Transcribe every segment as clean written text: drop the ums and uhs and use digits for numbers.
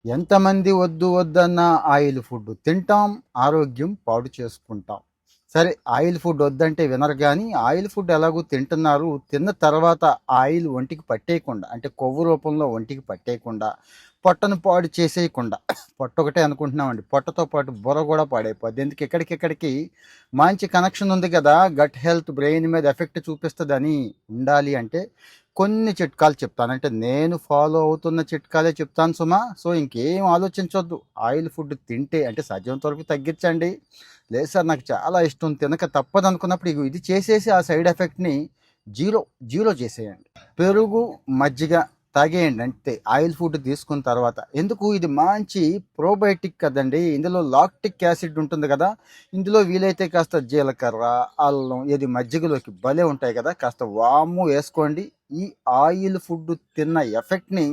ఎంతమంది వద్దు వద్దన్న ఆయిల్ ఫుడ్ తింటాం, ఆరోగ్యం పాడు చేసుకుంటాం. సరే, ఆయిల్ ఫుడ్ వద్దంటే వినరు కానీ ఆయిల్ ఫుడ్ ఎలాగో తింటున్నారు. తిన్న తర్వాత ఆయిల్ ఒంటికి పట్టేయకుండా, అంటే కొవ్వు రూపంలో ఒంటికి పట్టేయకుండా, పొట్టను పాడు చేసేయకుండా, పొట్ట ఒకటే అనుకుంటున్నామండి, పొట్టతో పాటు బుర్ర కూడా పాడైపోద్ది. ఎందుకు ఎక్కడికెక్కడికి మంచి కనెక్షన్ ఉంది కదా, గట్ హెల్త్ బ్రెయిన్ మీద ఎఫెక్ట్ చూపిస్తుందని. ఉండాలి అంటే కొన్ని చిట్కాలు చెప్తాను, అంటే నేను ఫాలో అవుతున్న చిట్కాలే చెప్తాను సుమా. సో ఇంకేం ఆలోచించొద్దు. ఆయిల్ ఫుడ్ తింటే అంటే సాధ్యమంత వరకు తగ్గించండి. లేదు సార్ నాకు చాలా ఇష్టం తినక తప్పదు అనుకున్నప్పుడు ఇది చేసేసి ఆ సైడ్ ఎఫెక్ట్ని జీరో జీరో చేసేయండి. పెరుగు, మజ్జిగ తాగేయండి అంతే ఆయిల్ ఫుడ్ తీసుకున్న తర్వాత. ఎందుకు, ఇది మంచి ప్రోబయోటిక్ కదండి, ఇందులో లాక్టిక్ యాసిడ్ ఉంటుంది కదా. ఇందులో వీలైతే కాస్త జీలకర్ర, అల్లం, ఇది మజ్జిగలోకి భలే ఉంటాయి కదా, కాస్త వాము వేసుకోండి. ఈ ఆయిల్ ఫుడ్ తిన్న ఎఫెక్ట్ని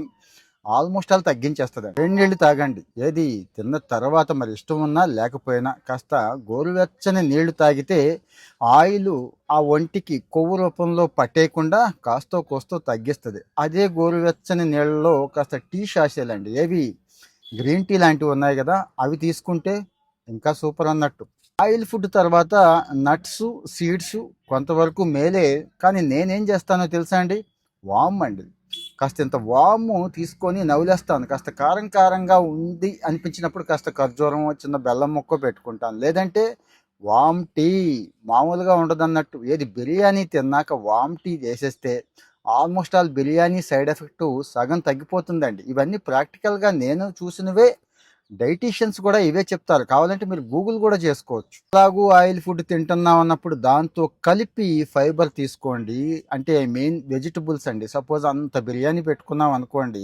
ఆల్మోస్ట్ ఆల్ తగ్గించేస్తుంది. 2 నీళ్ళు తాగండి. ఏది తిన్న తర్వాత మరి ఇష్టం ఉన్నా లేకపోయినా కాస్త గోరువెచ్చని నీళ్లు తాగితే ఆయిల్ ఆ ఒంటికి కొవ్వు రూపంలో పట్టేయకుండా కాస్తో కోస్తో తగ్గిస్తుంది. అదే గోరువెచ్చని నీళ్ళలో కాస్త టీ సాషేలండి, ఏవి గ్రీన్ టీ లాంటివి ఉన్నాయి కదా, అవి తీసుకుంటే ఇంకా సూపర్ అన్నట్టు. ఆయిల్ ఫుడ్ తర్వాత నట్స్, సీడ్స్ కొంతవరకు మేలే, కానీ నేనేం చేస్తానో తెలుసా అండి, వామ్ అండి. కాస్త ఇంత వాము తీసుకొని నవ్వులేస్తాను. కాస్త కారం కారంగా ఉంది అనిపించినప్పుడు కాస్త ఖర్జూరం, చిన్న బెల్లం ముక్క పెట్టుకుంటాను. లేదంటే వామ్ టీ మామూలుగా ఉండదు అన్నట్టు. ఏది బిర్యానీ తిన్నాక వామ్ టీ చేసేస్తే almost all biryani side effect సగం తగ్గిపోతుందండి. ఇవన్నీ ప్రాక్టికల్గా నేను చూసినవే. డైటీషియన్స్ కూడా ఇవే చెప్తారు, కావాలంటే మీరు గూగుల్ కూడా చేసుకోవచ్చు. అలాగూ ఆయిల్ ఫుడ్ తింటున్నాం అన్నప్పుడు దాంతో కలిపి ఫైబర్ తీసుకోండి. అంటే మెయిన్ వెజిటబుల్స్ అండి. సపోజ్ అంత బిర్యానీ పెట్టుకున్నాం అనుకోండి,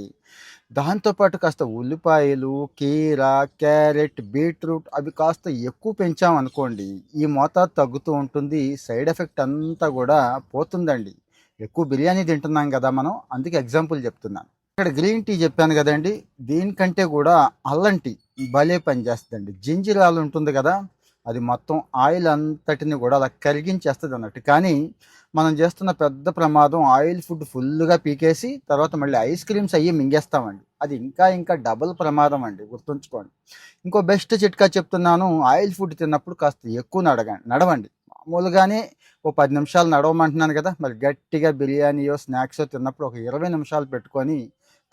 దాంతోపాటు కాస్త ఉల్లిపాయలు, కీర, క్యారెట్, బీట్రూట్ అవి కాస్త ఎక్కువ పెంచామనుకోండి, ఈ మోతాదు తగ్గుతూ ఉంటుంది. సైడ్ ఎఫెక్ట్ అంతా కూడా పోతుందండి. ఎక్కువ బిర్యానీ తింటున్నాం కదా మనం, అందుకే ఎగ్జాంపుల్ చెప్తున్నాను. ఇక్కడ గ్రీన్ టీ చెప్పాను కదండి, దీనికంటే కూడా అల్లం టీ భలే పనిచేస్తుందండి. జింజిరాలు ఉంటుంది కదా, అది మొత్తం ఆయిల్ అంతటిని కూడా అలా కరిగించేస్తుంది అన్నట్టు. కానీ మనం చేస్తున్న పెద్ద ప్రమాదం ఆయిల్ ఫుడ్ ఫుల్గా పీకేసి తర్వాత మళ్ళీ ఐస్ క్రీమ్స్ అయ్యి మింగేస్తామండి. అది ఇంకా ఇంకా డబుల్ ప్రమాదం అండి, గుర్తుంచుకోండి. ఇంకో బెస్ట్ చిట్కా చెప్తున్నాను, ఆయిల్ ఫుడ్ తిన్నప్పుడు కాస్త ఎక్కువ నడవండి. మామూలుగానే ఓ 10 నిమిషాలు నడవమంటున్నాను కదా, మరి గట్టిగా బిర్యానీయో స్నాక్సో తిన్నప్పుడు ఒక 20 నిమిషాలు పెట్టుకొని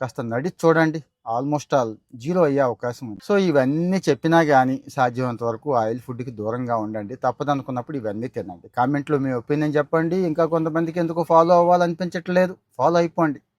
కాస్త నడిచి చూడండి. ఆల్మోస్ట్ ఆల్ జీరో అయ్యే అవకాశం ఉంది. సో ఇవన్నీ చెప్పినా కానీ సాధ్యమైనంత వరకు ఆయిల్ ఫుడ్కి దూరంగా ఉండండి. తప్పదనుకున్నప్పుడు ఇవన్నీ తినండి. కామెంట్లో మీ ఒపీనియన్ చెప్పండి. ఇంకా కొంతమందికి ఎందుకు ఫాలో అవ్వాలనిపించట్లేదు, ఫాలో అయిపోండి.